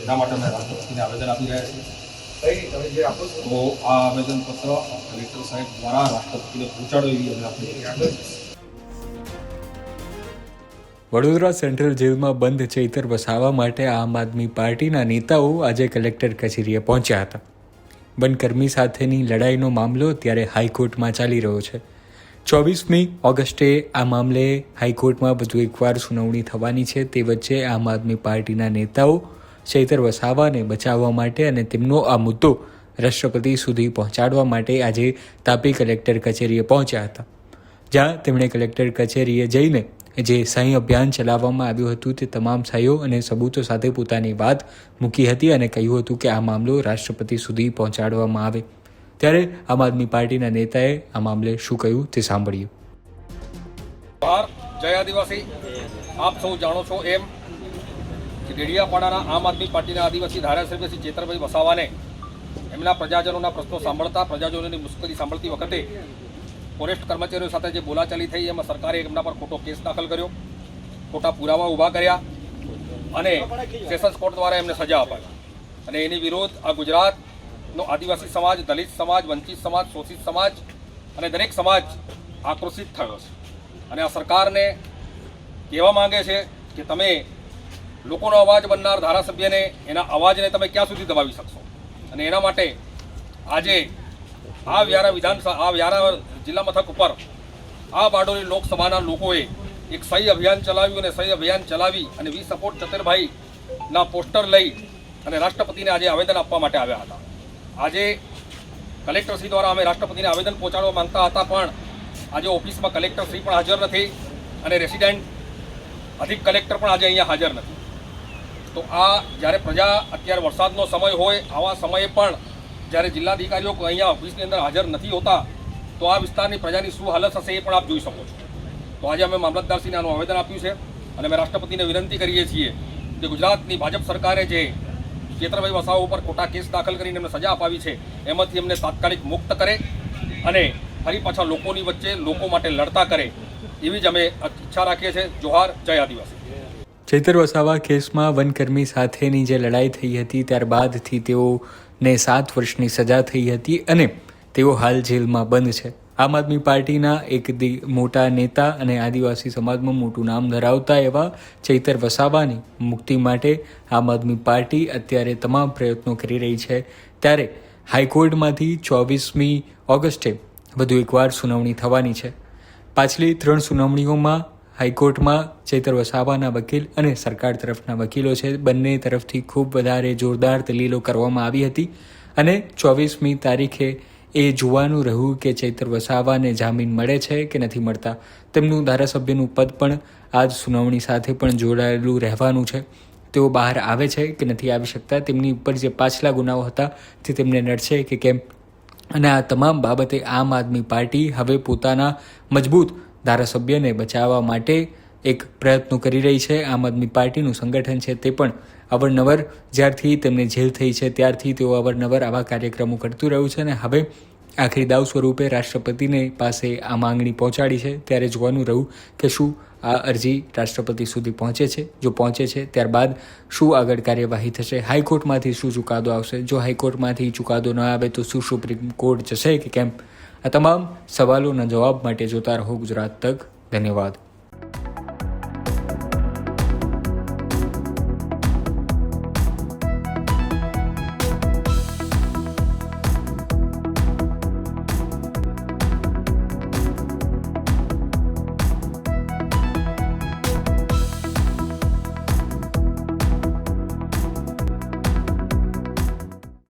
એના માટે અમે રાષ્ટ્રપતિને આવેદન આપી રહ્યા છીએ. તો આ આવેદનપત્ર કલેક્ટર સાહેબ દ્વારા રાષ્ટ્રપતિને પહોંચાડો એવી અમે આપણી. વડોદરા સેન્ટ્રલ જેલમાં બંધ ચૈતર વસાવા માટે આમ આદમી પાર્ટીના નેતાઓ આજે કલેક્ટર કચેરીએ પહોંચ્યા હતા. વનકર્મી સાથેની લડાઈનો મામલો અત્યારે હાઈકોર્ટમાં ચાલી રહ્યો છે. 24મી ઓગસ્ટે આ મામલે હાઈકોર્ટમાં વધુ એકવાર સુનાવણી થવાની છે. તે વચ્ચે આમ આદમી પાર્ટીના નેતાઓ ચૈતર વસાવાને બચાવવા માટે અને તેમનો આ મુદ્દો રાષ્ટ્રપતિ સુધી પહોંચાડવા માટે આજે તાપી કલેક્ટર કચેરીએ પહોંચ્યા હતા, જ્યાં તેમણે કલેક્ટર કચેરીએ જઈને જે સહી અભિયાન ચલાવવામાં આવ્યું હતું તે તમામ સહીઓ અને સબૂતો સાથે પોતાની વાત મૂકી હતી અને કહ્યું હતું કે આ મામલો રાષ્ટ્રપતિ સુધી પહોંચાડવામાં આવે. ત્યારે આમ આદમી પાર્ટીના નેતાએ આ મામલે શું કહ્યું તે સાંભળ્યું. જય આદિવાસી. આપ સૌ જાણો છો એમ કે ડેડિયાપાડાના આમ આદમી પાર્ટીના આદિવાસી ધારાસભ્ય શ્રી ચૈતરભાઈ વસાવાને એમના પ્રજાજનોના પ્રશ્નો સાંભળતા, પ્રજાજનોની મુશ્કેલી સાંભળતી વખતે ફોરેસ્ટ કર્મચારીઓ સાથે જે બોલાચાલી થઈ એમાં સરકારે એમના પર ખોટો કેસ દાખલ કર્યો, ખોટા પુરાવા ઊભા કર્યા અને સેશન્સ કોર્ટ દ્વારા એમને સજા અપાવી. અને એની વિરોધ આ ગુજરાતનો આદિવાસી સમાજ, દલિત સમાજ, વંચિત સમાજ, શોષિત સમાજ અને દરેક સમાજ આક્રોશિત થયો છે. અને આ સરકારને કહેવા માંગે છે કે તમે લોકોનો અવાજ બનનાર ધારાસભ્યને, એના અવાજને તમે ક્યાં સુધી દબાવી શકશો. અને એના માટે આજે આ વ્યારા જિલ્લા મથક ઉપર આ બારડોલી લોકસભાના લોકોએ એક સહી અભિયાન ચલાવ્યું અને સહી અભિયાન ચલાવી અને વી સપોર્ટ ચતરભાઈના પોસ્ટર લઈ અને રાષ્ટ્રપતિને આજે આવેદન આપવા માટે આવ્યા હતા. આજે કલેક્ટરશ્રી દ્વારા અમે રાષ્ટ્રપતિને આવેદન પહોંચાડવા માંગતા હતા, પણ આજે ઓફિસમાં કલેક્ટરશ્રી પણ હાજર નથી અને રેસિડેન્ટ અધિક કલેક્ટર પણ આજે અહીંયા હાજર નથી. તો આ જ્યારે પ્રજા અત્યારે વરસાદનો સમય હોય, આવા સમયે પણ જ્યારે જિલ્લાધિકારીઓ અહીંયા ઓફિસની અંદર હાજર નથી હોતા તો આ વિસ્તારની પ્રજાની શું હાલત હશે એ પણ આપ જોઈ શકો છો. તો આજે અમે મામલતદારશ્રીને આનું આવેદન આપ્યું છે અને અમે રાષ્ટ્રપતિને વિનંતી કરીએ છીએ કે ગુજરાતની ભાજપ સરકારે જે ચૈતરભાઈ વસાવા ઉપર ખોટા કેસ દાખલ કરીને એમને સજા અપાવી છે એમાંથી એમને તાત્કાલિક મુક્ત કરે અને ફરી પાછા લોકોની વચ્ચે લોકો માટે લડતા કરે એવી જ અમે ઈચ્છા રાખીએ છીએ. જોહાર, જય આદિવાસી. ચૈતર વસાવા કેસમાં વનકર્મી સાથેની જે લડાઈ થઈ હતી ત્યારબાદથી તેઓને 7 વર્ષની સજા થઈ હતી અને તેઓ હાલ જેલમાં બંધ છે. આમ આદમી પાર્ટીના એક મોટા નેતા અને આદિવાસી સમાજમાં મોટું નામ ધરાવતા એવા ચૈતર વસાવાની મુક્તિ માટે આમ આદમી પાર્ટી અત્યારે તમામ પ્રયત્નો કરી રહી છે. ત્યારે હાઈકોર્ટમાંથી 24મી ઓગસ્ટે વધુ એકવાર સુનાવણી થવાની છે. પાછલી 3 સુનાવણીઓમાં હાઈકોર્ટમાં ચૈતર વસાવાના વકીલ અને સરકાર તરફના વકીલો છે, બંને તરફથી ખૂબ વધારે જોરદાર દલીલો કરવામાં આવી હતી અને 24મી તારીખે એ જોવાનું રહ્યું કે ચૈતર વસાવાને જામીન મળે છે કે નથી મળતા. તેમનું ધારાસભ્યનું પદ પણ આ જ સુનાવણી સાથે પણ જોડાયેલું રહેવાનું છે. તેઓ બહાર આવે છે કે નથી આવી શકતા, તેમની ઉપર જે પાછલા ગુનાઓ હતા તે તેમને નડશે કે કેમ. અને આ તમામ બાબતે આમ આદમી પાર્ટી હવે પોતાના મજબૂત ધારાસભ્યને બચાવવા માટે એક પ્રયત્નો કરી રહી છે. આમ આદમી પાર્ટીનું સંગઠન છે તે પણ અવારનવાર જ્યારથી તેમને જેલ થઈ છે ત્યારથી તેઓ અવારનવાર આવા કાર્યક્રમો કરતું રહ્યું છે અને હવે આખરી દાવ સ્વરૂપે રાષ્ટ્રપતિને પાસે આ માંગણી પહોંચાડી છે. ત્યારે જોવાનું રહ્યું કે શું આ અરજી રાષ્ટ્રપતિ સુધી પહોંચે છે. જો પહોંચે છે ત્યારબાદ શું આગળ કાર્યવાહી થશે, હાઈકોર્ટમાંથી શું ચુકાદો આવશે, જો હાઈકોર્ટમાંથી ચુકાદો ન આવે તો શું સુપ્રીમ કોર્ટ જશે કે કેમ. આ તમામ સવાલોના જવાબ માટે જોતા રહો ગુજરાત તક. ધન્યવાદ.